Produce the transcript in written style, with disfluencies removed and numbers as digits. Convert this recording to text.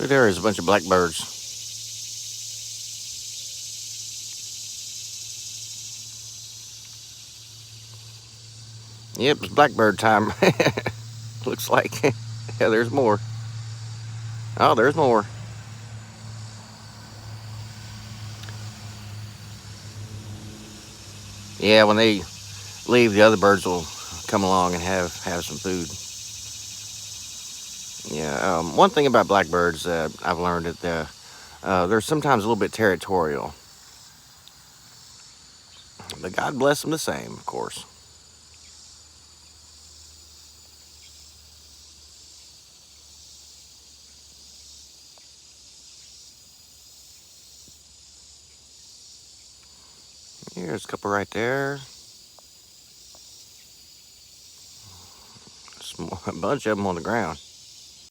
Look, there is a bunch of blackbirds. Yep, it's blackbird time. Looks like. Yeah, there's more. Oh, there's more. Yeah, when they leave, the other birds will come along and have some food. Yeah. One thing about blackbirds I've learned that they're sometimes a little bit territorial, but God bless them the same, of course. Here's a couple right there. A bunch of them on the ground.